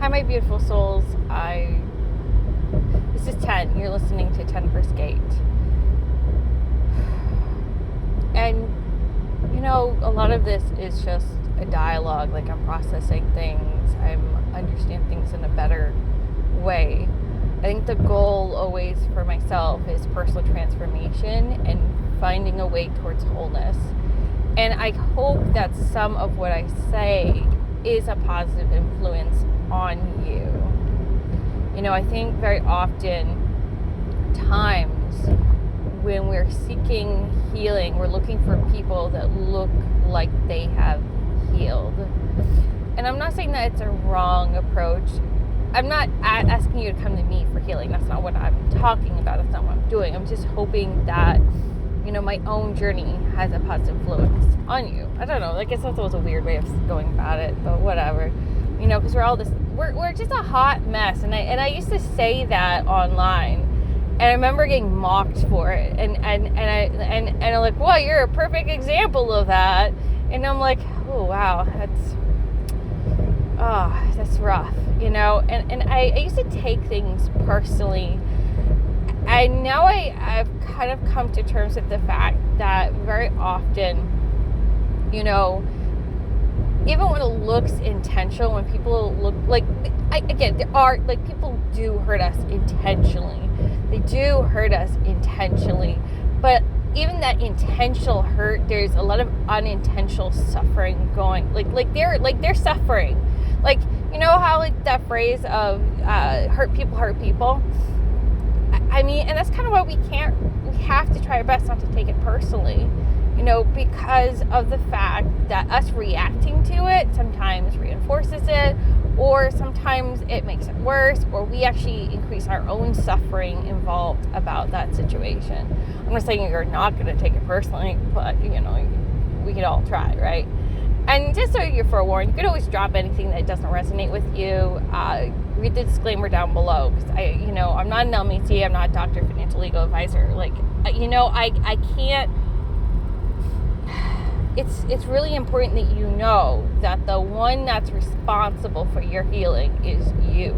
Hi, my beautiful souls. This is 10. You're listening to Tenebris Gate. And, a lot of this is just a dialogue. Like, I'm processing things. I'm understanding things in a better way. I think the goal always for myself is personal transformation and finding a way towards wholeness. And I hope that some of what I say is a positive influence on you. I think very often times when we're seeking healing, we're looking for people that look like they have healed. And I'm not saying that it's a wrong approach. I'm not asking you to come to me for healing. That's not what I'm talking about. That's not what I'm doing. I'm just hoping that, my own journey has a positive influence on you. I don't know. I guess that was a weird way of going about it, but whatever. Because we're just a hot mess. And I used to say that online. And I remember getting mocked for it. And I'm like, well, you're a perfect example of that. And I'm like, oh, wow, that's rough, And I used to take things personally. And now I've kind of come to terms with the fact that very often, even when it looks intentional, when people look like, people do hurt us intentionally. They do hurt us intentionally. But even that intentional hurt, there's a lot of unintentional suffering going. Like they're suffering. Like, how that phrase of hurt people. I mean, and that's kind of what we have to try our best not to take it personally, because of the fact that us reacting to it sometimes reinforces it, or sometimes it makes it worse, or we actually increase our own suffering involved about that situation. I'm not saying you're not going to take it personally, but, we could all try, right? And just so you're forewarned, you could always drop anything that doesn't resonate with you. Read the disclaimer down below, because I'm not an LMT, I'm not a doctor, financial legal advisor. I can't. It's really important that you know that the one that's responsible for your healing is you.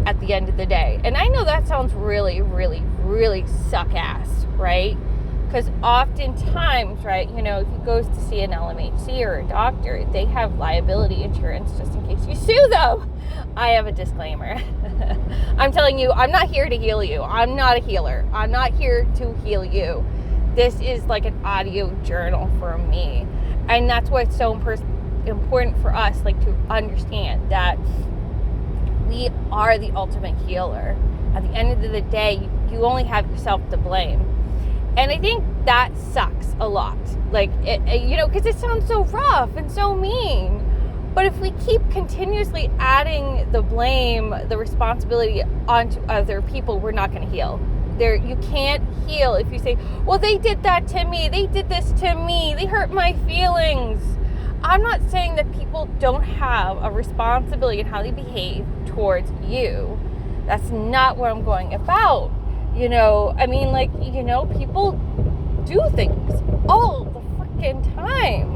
At the end of the day, and I know that sounds really, really, really suck ass, right? Because oftentimes, right, if you go to see an LMHC or a doctor, they have liability insurance just in case you sue them. I have a disclaimer. I'm telling you, I'm not here to heal you. I'm not a healer. I'm not here to heal you. This is like an audio journal for me. And that's why it's so important for us, to understand that we are the ultimate healer. At the end of the day, you only have yourself to blame. And I think that sucks a lot. Because it sounds so rough and so mean. But if we keep continuously adding the blame, the responsibility onto other people, we're not going to heal. You can't heal if you say, well, they did that to me. They did this to me. They hurt my feelings. I'm not saying that people don't have a responsibility in how they behave towards you. That's not what I'm going about. People do things all the freaking time.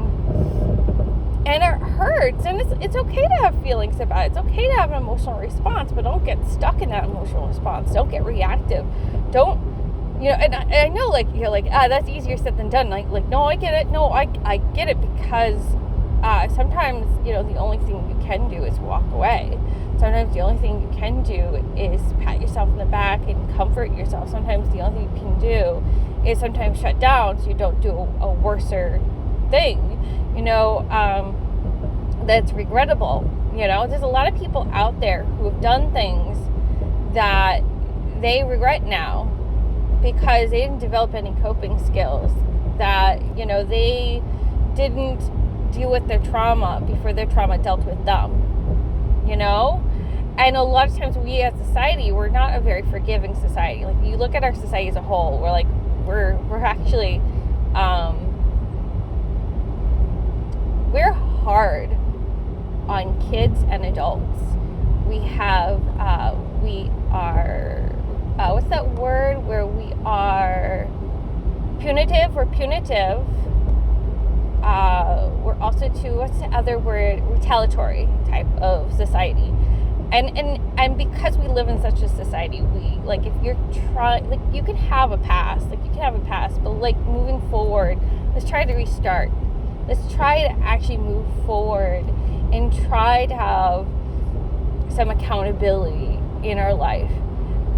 And it hurts. And it's okay to have feelings about it. It's okay to have an emotional response, but don't get stuck in that emotional response. Don't get reactive. Don't, and I know, you're like, that's easier said than done. No, I get it. No, I get it, because sometimes, the only thing you can do is walk away. Sometimes the only thing you can do is pat yourself in the back and comfort yourself. Sometimes the only thing you can do is sometimes shut down so you don't do a worser thing, that's regrettable. There's a lot of people out there who have done things that they regret now because they didn't develop any coping skills, that, they didn't deal with their trauma before their trauma dealt with them, And a lot of times we as society, we're not a very forgiving society. You look at our society as a whole, we're actually, we're hard on kids and adults. We are, what's that word, where we are punitive? We're punitive we're also too, what's the other word, retaliatory type of society. And because we live in such a society, we, like, if you're trying, like, you can have a past, but like moving forward, let's try to restart. Let's try to actually move forward and try to have some accountability in our life.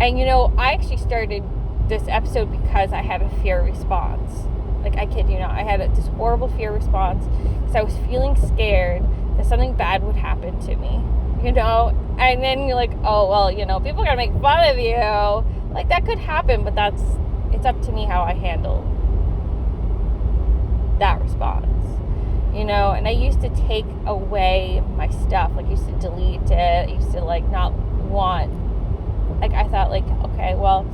And I actually started this episode because I had a fear response. Like, I kid you not, I had this horrible fear response because I was feeling scared that something bad would happen to me, and then you're like, oh, well, people are gonna make fun of you. Like, that could happen, but it's up to me how I handle that response, and I used to take away my stuff. Like, I used to delete it. I used to, like, not want, like, I thought, like, okay, well,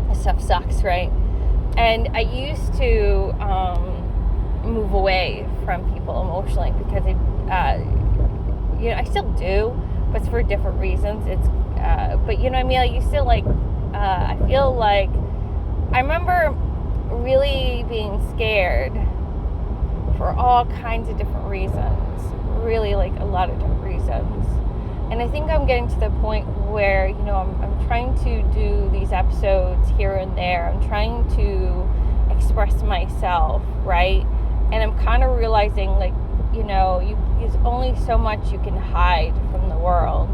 this stuff sucks, right? And I used to move away from people emotionally because I still do, but it's for different reasons. It's but I mean, I used to, like, I feel like I remember really being scared for all kinds of different reasons, really, like, a lot of different reasons. And I think I'm getting to the point where, I'm trying to do these episodes here and there. I'm trying to express myself, right? And I'm kind of realizing, like, there's only so much you can hide from the world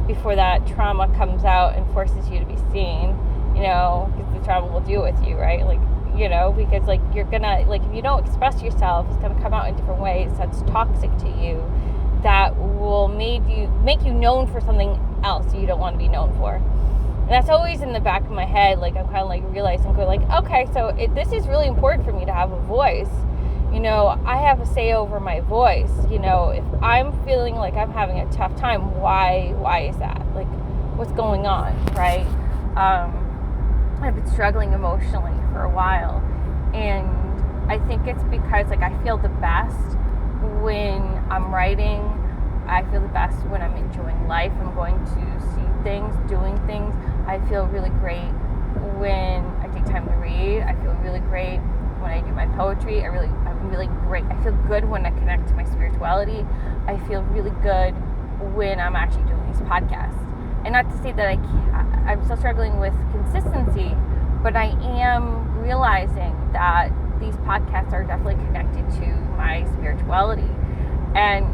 before that trauma comes out and forces you to be seen, because the trauma will deal with you, right? Like, because, like, you're gonna, like, if you don't express yourself, it's gonna come out in different ways that's toxic to you, that will make you known for something else you don't want to be known for. And that's always in the back of my head. Like, I'm kind of, like, realizing, going, like, okay, so this is really important for me to have a voice. I have a say over my voice. If I'm feeling like I'm having a tough time, why is that? Like, what's going on, right? I've been struggling emotionally for a while, and I think it's because, like, I feel the best when I'm writing. I feel the best when I'm enjoying life. I'm going to see things, doing things. I feel really great when I take time to read. I feel really great when I do my poetry. I'm really great. I feel good when I connect to my spirituality. I feel really good when I'm actually doing these podcasts. And not to say that I'm still struggling with consistency, but I am realizing that these podcasts are definitely connected to my spirituality. And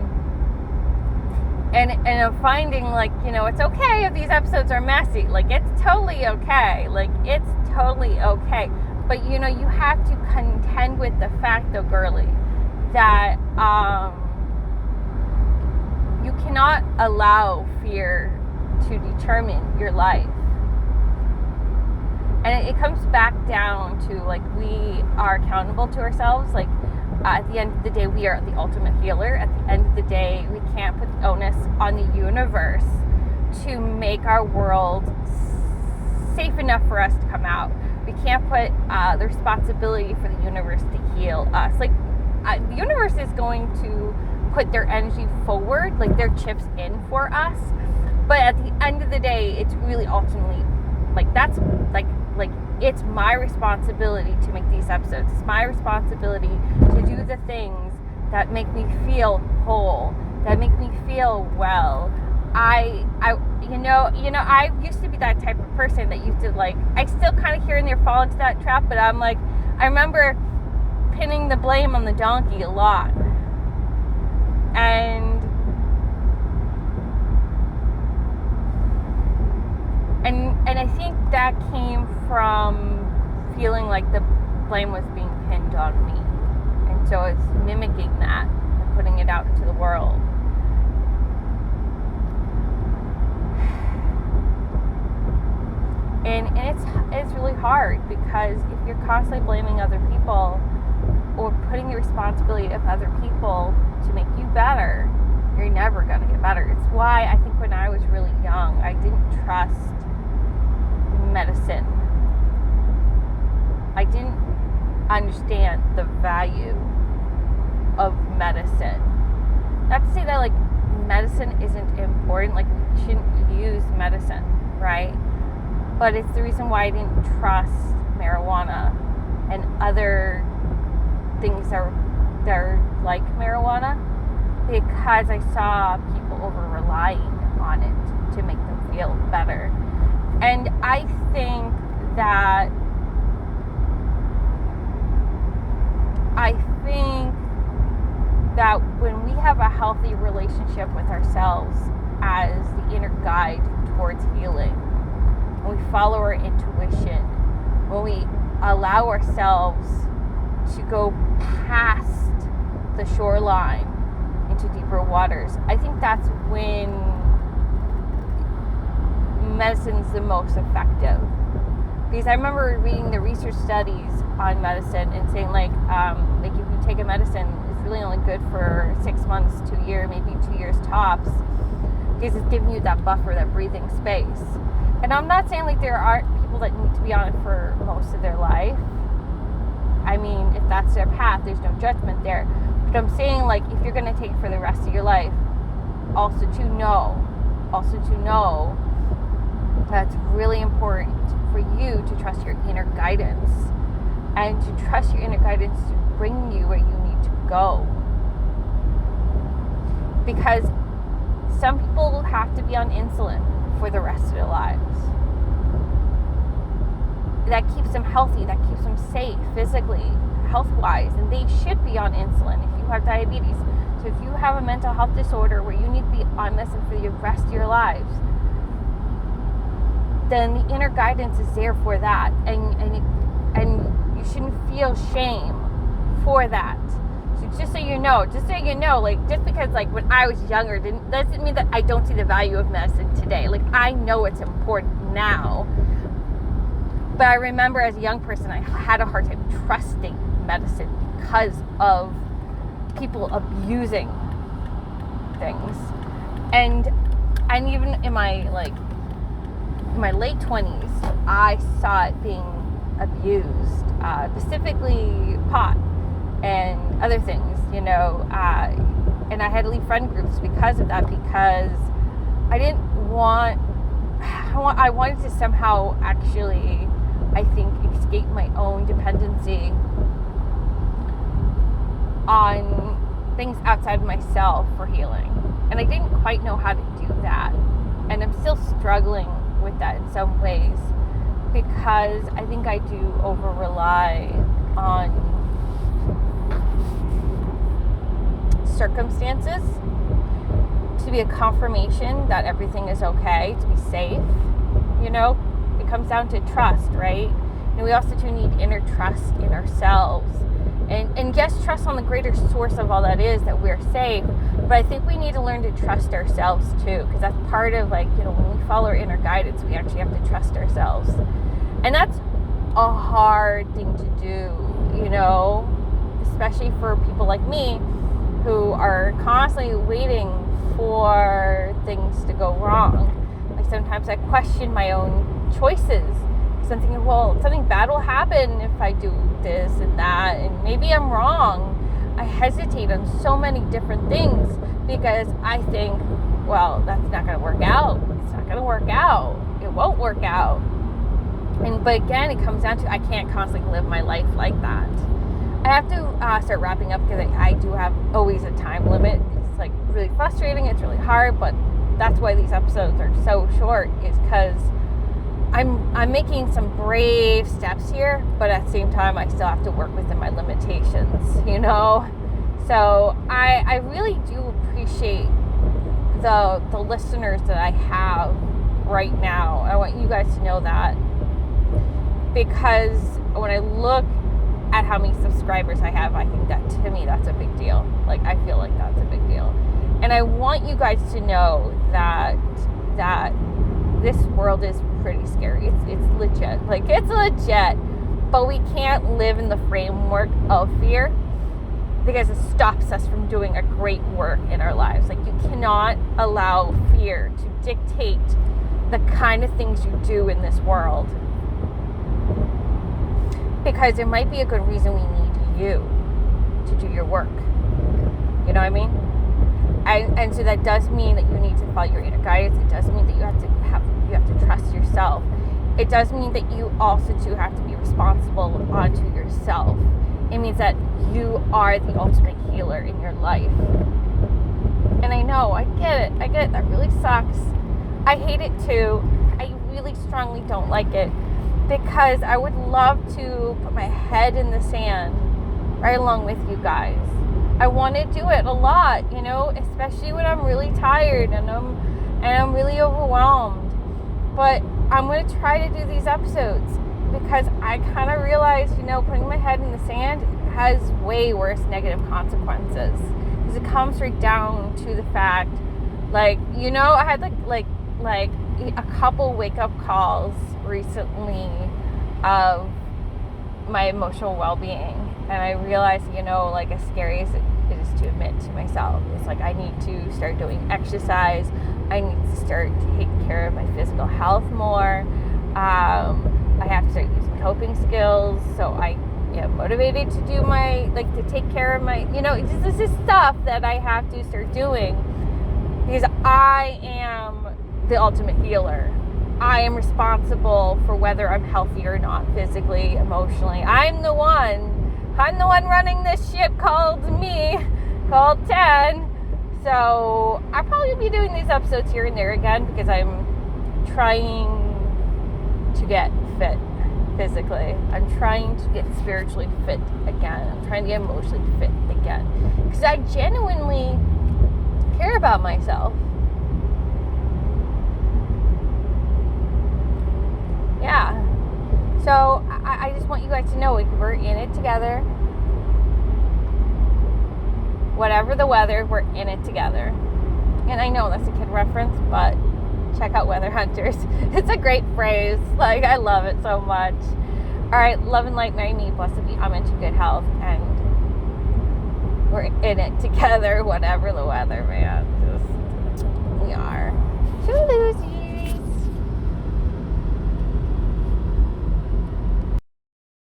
I'm finding, like, it's okay if these episodes are messy. Like, it's totally okay. Like, it's totally okay. But, you have to contend with the fact, though, girly, that you cannot allow fear to determine your life. And it comes back down to, like, we are accountable to ourselves. Like, at the end of the day, we are the ultimate healer. At the end of the day, we can't put the onus on the universe to make our world safe enough for us to come out. We can't put the responsibility for the universe to heal us. Like, the universe is going to put their energy forward, like, their chips in for us. But at the end of the day, it's really ultimately, like, that's, like, it's my responsibility to make these episodes. It's my responsibility to do the things that make me feel whole, that make me feel well. I used to be that type of person that used to, like, I still kind of here and there fall into that trap, but I'm like, I remember pinning the blame on the donkey a lot. And I think that came from feeling like the blame was being pinned on me. And so it's mimicking that and putting it out into the world. And it's really hard, because if you're constantly blaming other people or putting the responsibility of other people to make you better, you're never going to get better. It's why I think when I was really young, I didn't trust medicine. I didn't understand the value of medicine. Not to say that, like, medicine isn't important, like, we shouldn't use medicine, right? But it's the reason why I didn't trust marijuana and other things that are like marijuana, because I saw people over relying on it to make them feel better. And I think that when we have a healthy relationship with ourselves as the inner guide towards healing, when we follow our intuition, when we allow ourselves to go past the shoreline into deeper waters, I think that's when medicine's the most effective. Because I remember reading the research studies on medicine and saying like if you take a medicine, it's really only good for 6 months to a year, maybe 2 years tops, because it's giving you that buffer, that breathing space. And I'm not saying like there aren't people that need to be on it for most of their life. I mean, if that's their path, there's no judgment there. But I'm saying like if you're going to take it for the rest of your life, also to know that's really important for you to trust your inner guidance, and to trust your inner guidance to bring you where you need to go. Because some people have to be on insulin for the rest of their lives. That keeps them healthy, that keeps them safe physically, health-wise, and they should be on insulin if you have diabetes. So if you have a mental health disorder where you need to be on medicine for the rest of your lives, then the inner guidance is there for that, and you shouldn't feel shame for that. So just so you know, like just because like when I was younger doesn't mean that I don't see the value of medicine today. Like I know it's important now, but I remember as a young person I had a hard time trusting medicine because of people abusing things, and even in my late 20s, I saw it being abused, specifically pot and other things, and I had to leave friend groups because of that, because I wanted to somehow actually, I think, escape my own dependency on things outside of myself for healing. And I didn't quite know how to do that. And I'm still struggling with that in some ways, because I think I do over rely on circumstances to be a confirmation that everything is okay, to be safe. It comes down to trust, right? And we also do need inner trust in ourselves, and yes, trust on the greater source of all that is, that we're safe. But I think we need to learn to trust ourselves too, because that's part of when we follow our inner guidance, we actually have to trust ourselves. And that's a hard thing to do, especially for people like me who are constantly waiting for things to go wrong. Like sometimes I question my own choices, because I'm thinking, well, something bad will happen if I do this and that, and maybe I'm wrong. I hesitate on so many different things because I think, well, that's not going to work out. It's not going to work out. It won't work out. But again, it comes down to I can't constantly live my life like that. I have to start wrapping up, because I do have always a time limit. It's like really frustrating. It's really hard, but that's why these episodes are so short, is because I'm making some brave steps here, but at the same time, I still have to work within my limitations, So I really do appreciate the listeners that I have right now. I want you guys to know that, because when I look at how many subscribers I have, I think that, to me, that's a big deal. Like, I feel like that's a big deal. And I want you guys to know that this world is pretty scary. It's legit. Like, it's legit. But we can't live in the framework of fear, because it stops us from doing a great work in our lives. Like, you cannot allow fear to dictate the kind of things you do in this world, because there might be a good reason we need you to do your work. You know what I mean? And so that does mean that you need to follow your inner guidance. It does mean that you have to trust yourself. It does mean that you also too have to be responsible onto yourself. It means that you are the ultimate healer in your life. And I know, I get it, that really sucks. I hate it too. I really strongly don't like it, because I would love to put my head in the sand right along with you guys. I want to do it a lot, especially when I'm really tired and I'm really overwhelmed. But I'm going to try to do these episodes, because I kind of realized, putting my head in the sand has way worse negative consequences. Because it comes right down to the fact, I had like a couple wake-up calls recently of my emotional well-being. And I realized, as scary as it is to admit to myself, it's like I need to start doing exercise. I need to start taking care of my physical health more. I have to start using coping skills, so I am motivated to do to take care of my, this is stuff that I have to start doing, because I am the ultimate healer. I am responsible for whether I'm healthy or not, physically, emotionally. I'm the one running this ship called 10. So I'll probably be doing these episodes here and there again, because I'm trying to get fit physically. I'm trying to get spiritually fit again. I'm trying to get emotionally fit again, because I genuinely care about myself. Yeah. So I just want you guys to know, we're in it together. Whatever the weather, we're in it together. And I know that's a kid reference, but check out Weather Hunters. It's a great phrase. I love it so much. All right, love and light, marry me, blessed be, I'm into good health, and we're in it together, whatever the weather, man.